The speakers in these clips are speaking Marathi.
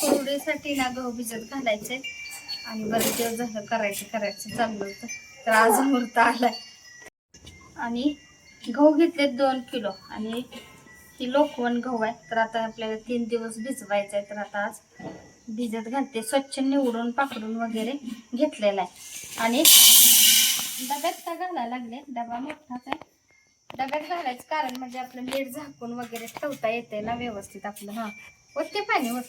कुरडईसाठी ना गहू भिजत घालायचे आणि बरेच दिवस झालं करायचं चाललं होतं, तर आज मुहूर्त आलाय. आणि गहू घेतले 2 किलो आणि ही लोकवन गहू आहे. तर आता आपल्याला 3 दिवस भिजवायचं आहे. तर आता आज भिजत घालते. स्वच्छ निवडून पाकडून वगैरे घेतलेला आहे. आणि डब्यात का घालायला लागले, डबा मोठाच आहे. डब्यात घालायचं कारण म्हणजे आपलं नीट झाकून वगैरे ठेवता येते ना व्यवस्थित आपलं. हां वरती पाणी होत.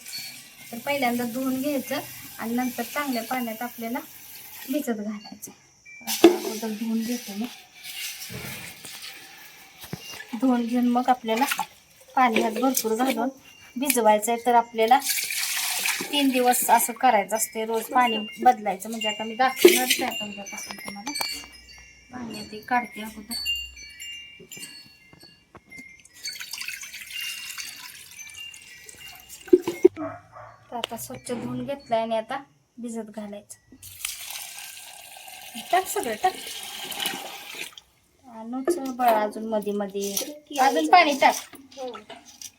तर पहिल्यांदा धुवून घ्यायचं आणि नंतर चांगल्या पाण्यात आपल्याला भिजत घालायचं. अगोदर धुवून घेते मी. धुवून घेऊन मग आपल्याला पाण्यात भरपूर घालून भिजवायचं आहे. तर आपल्याला 3 दिवस असं करायचं असते. रोज पाणी बदलायचं. म्हणजे आता मी दाखवणारच आहे उद्यापासून तुम्हाला. पाणी ते काढते अगोदर. तर आता स्वच्छ धुवून घेतलंय आणि आता भिजत घालायचं. टाक सगळं टाक. आणूच बळा अजून मध्ये अजून पाणी टाक.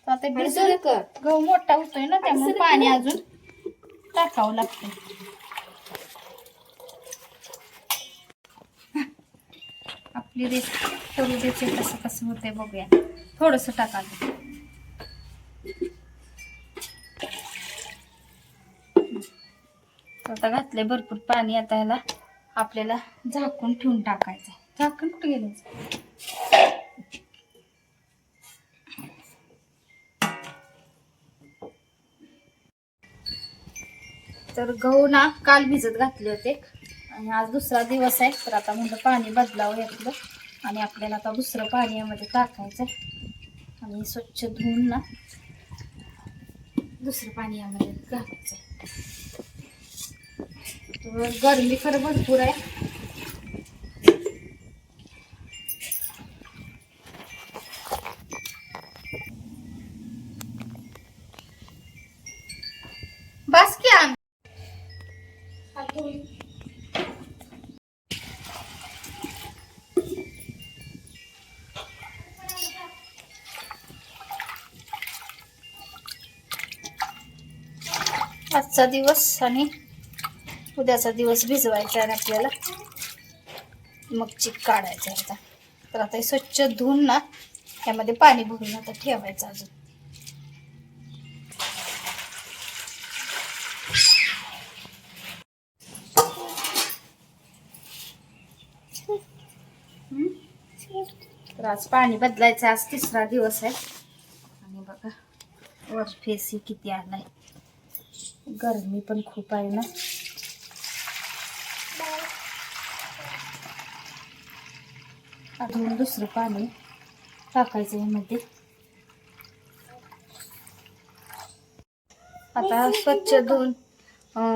आता भिजत गहू मोठा होतोय ना, त्यामुळे पाणी अजून टाकावं लागतं. आपली रेसिपी कुरडईचे कसं होतंय बघूया. थोडंसं टाकायचं. आता घातलंय भरपूर पाणी. आता ह्याला आपल्याला झाकून ठेवून टाकायचं. झाकण कुठे गेलं? तर गहू ना काल भिजत घातले होते आणि आज दुसरा दिवस आहे. तर आता म्हणलं पाणी बदलावं यातलं आणि आपल्याला आता दुसरं पाणी यामध्ये टाकायचं आणि स्वच्छ धुवून ना दुसरं पाणी यामध्ये घालायचं. तर गरमी खरं भरपूर आहे. बस की आजचा दिवस आणि उद्याचा दिवस भिजवायचा आहे आपल्याला. मग चिक काढायचं आता. तर आता स्वच्छ धुवून ना त्यामध्ये पाणी भरून आता ठेवायचं अजून. तर आज पाणी बदलायचं. आज 3रा दिवस आहे आणि बघा वर फेस किती आलाय. गरमी पण खूप आहे ना. अजून दुसरं पाणी टाकायचं यामध्ये. आता स्वच्छ धुवून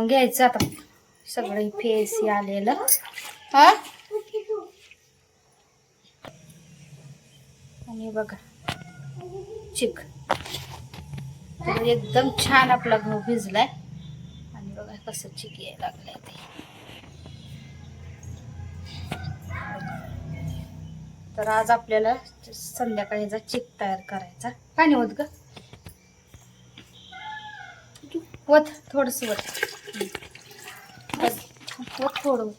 घ्यायचं. आता सगळं फेस आलेलं. हा आणि बघा चिक एकदम छान आपला गहू भिजलाय आणि बघा कसं चिक यायला लागलंय ते. तर आज आपल्याला संध्याकाळीचा चिक तयार करायचा. पाणी होत ग वत थोडस वत थोडं होत.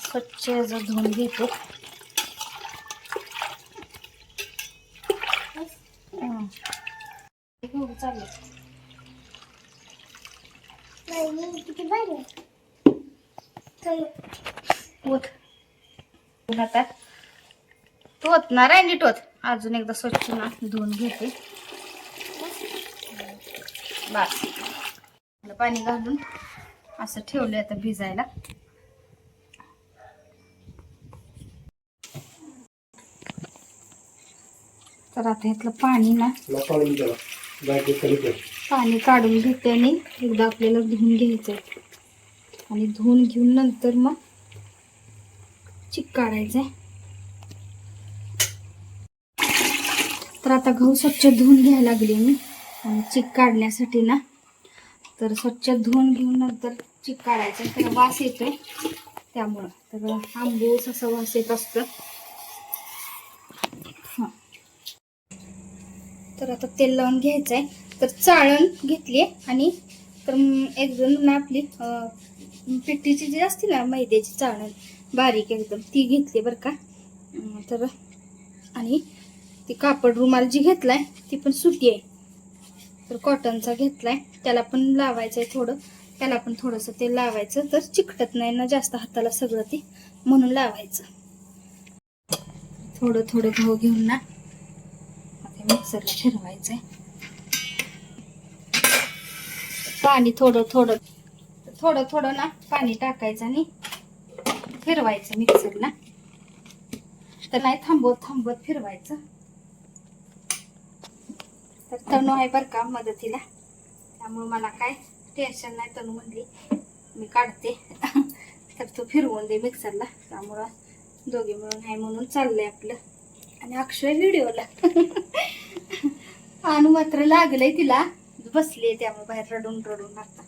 स्वच्छ जो धुवून घेतो. चालेल आता होतणार आहे नीट होत. अजून एकदा स्वच्छ ना धुवून घेते. बस पाणी घालून असं ठेवलं आता भिजायला. तर आता ह्यातलं पाणी ना पाणी काढून घेते आणि एकदा आपल्याला धुवून घ्यायचंय आणि धुवून घेऊन नंतर मग चिक काढायचंय. तर आता गहू स्वच्छ धुवून घ्यायला लागले मी आणि चिक काढण्यासाठी ना. तर स्वच्छ धुवून घेऊन नंतर चिक काढायचं. तर वास येतोय त्यामुळं. तर आंबूस असं वास येत असतं. हां तर आता तेल लावून घ्यायचंय तर चाळण घेतली आणि तर एक जण ना आपली पिठीची जी असते ना मैद्याची चाळण बारीक एकदम ती घेतली बरं का. तर आणि ती कापड रुमाल जी घेतलाय ती पण सुती आहे, तर कॉटनचा घेतलाय. त्याला पण लावायचंय थोडं, त्याला पण थोडंसं तेल लावायचं, तर चिकटत नाही ना जास्त हाताला सगळं ते, म्हणून लावायचं. थोडं थोडं गहू घेऊन ना आता मिक्सरला फिरवायचंय. पाणी थोडं थोडं थोडं थोडं ना पाणी टाकायचं आणि फिरवायचं मिक्सरला. तर नाही थांबवत थांबवत फिरवायचं. तर तनू आहे बरं का मदतीला, त्यामुळे मला काय टेन्शन नाही. तनू म्हणली मी काढते तर तू फिरवून दे मिक्सरला, त्यामुळं दोघे मिळून आहे म्हणून चाललंय आपलं. आणि अक्षय व्हिडिओला आणि मात्र लागलंय तिला, बसली त्यामुळे बाहेर रडून रडून आता.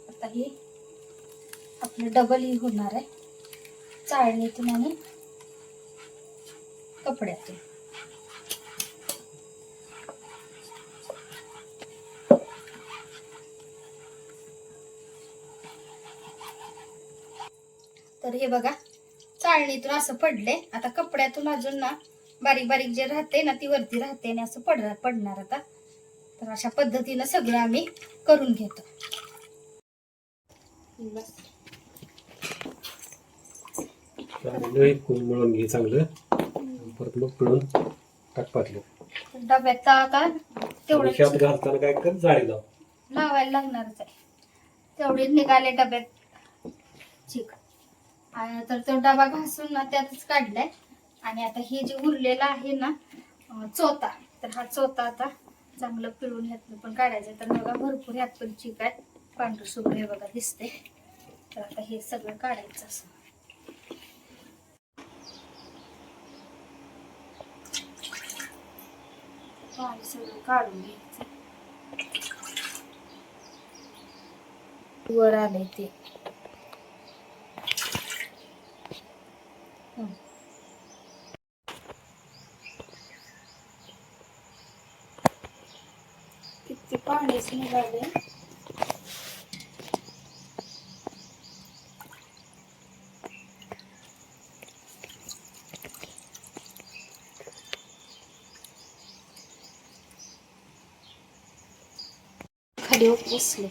आता हे आपलं डबल ही होणार आहे, चाळणीतून आणि कपड्यातून. तर हे बघा चाळणीतून असं पडले. आता कपड्यातून अजून ना बारीक बारीक जे राहते ना ती वरती राहते आणि असं पडणार आता. तर अशा पद्धतीनं सगळं आम्ही करून घेतो. बस मिळून घे चांगलं, परत मग पिळून टाक पातलं. डब्यात आता तेवढं घालताना काय कर, जाळी लाव. लावायला लागणारच आहे. तेवढे निघाले डब्यात चिक. तर तो डबा घासून ना त्यातच काढलाय. आणि आता हे जे उरलेलं आहे ना चोथा, तर हा चोथा आता चांगलं पिळून ह्यातनं पण काढायचं. तर बघा भरपूर ह्यात पण चिक आहे, पांढरं शुभ्र हे बघा दिसते. तर आता हे सगळं काढायचं असं. पाणी सगळं काढून घ्यायचं. वर आलंय ते. किती पाणीच निघाले. खाली बसले.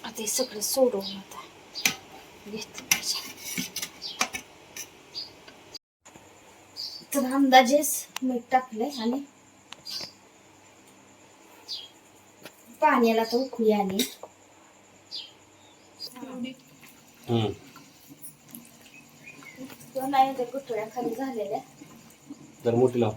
आता हे सगळं सोडून आता घेतलं पाहिजे. तर अंदाजेच मीठ टाकलंय आणि पाण्याला तर उकळी आली. नाही तर गुठळ्या खाली झालेल्या. जर मोठी लाव.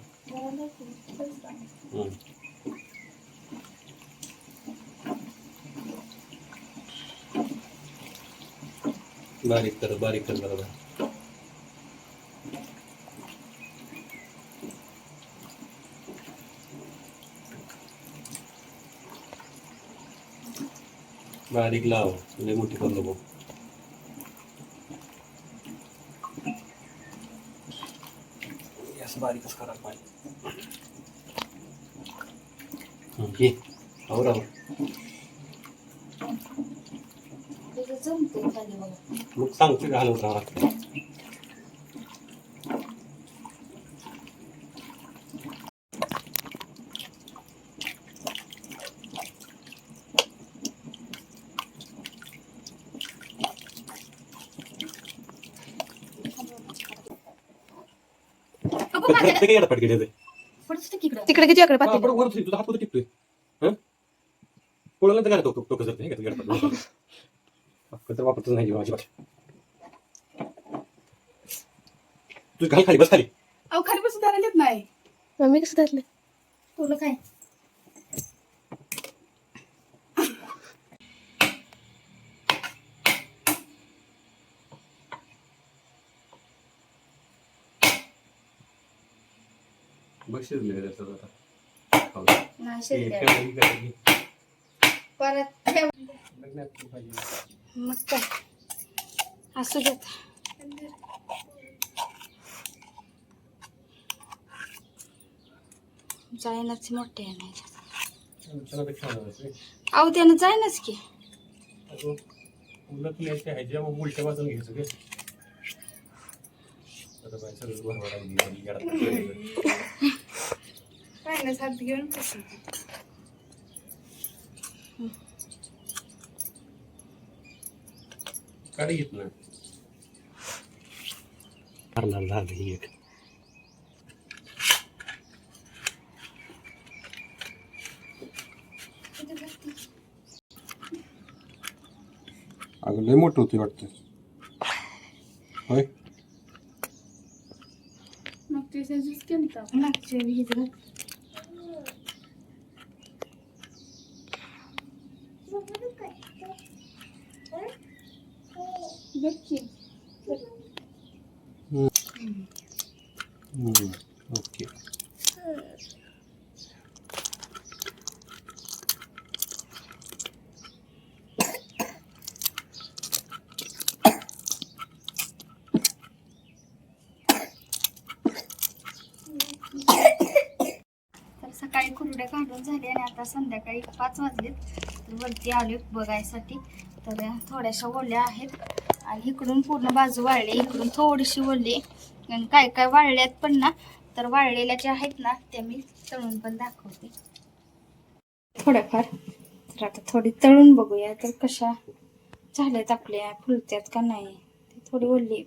बारीक कर बरोबर. बारीक लाव, म्हणजे मोठी करू नको. बारीकच करा पाहिजे. मग सांगते घालून राहा. तिकडे किती अकडे तुझा हात टिकतोय. कोणाला तर टोक तर वापरतच नाही अजिबात. तू घाल खाली, बस खाली. अहो खाली बसून धरायलेत नाही. मी कसं धरले तुला काय. बघ शिजले त्याच्यात आता खाऊ. नाही हे शिजले कढई कढई. परत ठेव. लग्नात पाहिजे. मग काय असू देत. जाईनच मोठे आणायचे. चणापेक्षा आणायचं रे. अहो त्यानं जाईनच की. अजून उलट न्यायचे ह्याच्या मग उलट्या वाजून घ्यायचं गे. आता बाय सगळं भरभर आहे घरात. पाण्याच हात घेऊन कसं काढी घेत ना. मारणार झालं ही एक. अगं लय मोठं होती वाटतं. होय मग ते सजूच केलं मागच्या विहिरीत ओके. तर सकाळी कुरड्या काढून झाले आणि आता संध्याकाळी 5 वाजलेत. तर वरती आले बघायसाठी. तर थोड्याशा ओल्या आहेत आणि इकडून पूर्ण बाजू वाळली, इकडून थोडीशी ओली आणि काय काय वाळल्यात पण ना. तर वाळलेल्या ज्या आहेत ना त्या मी तळून पण दाखवते थोड्याफार. तर आता थोडी तळून बघूया तर कशा झाल्यात आपल्या, फुलत्यात का नाही. थोडी ओली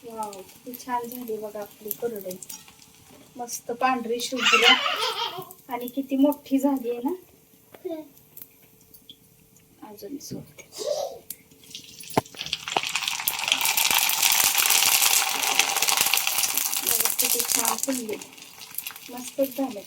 वाव किती छान झाली बघा आपली कुरडई. मस्त पांढरी शुभ्र आणि किती मोठी झाली आहे ना. अजून सोडते. किती छान फुलली, मस्तच झालं.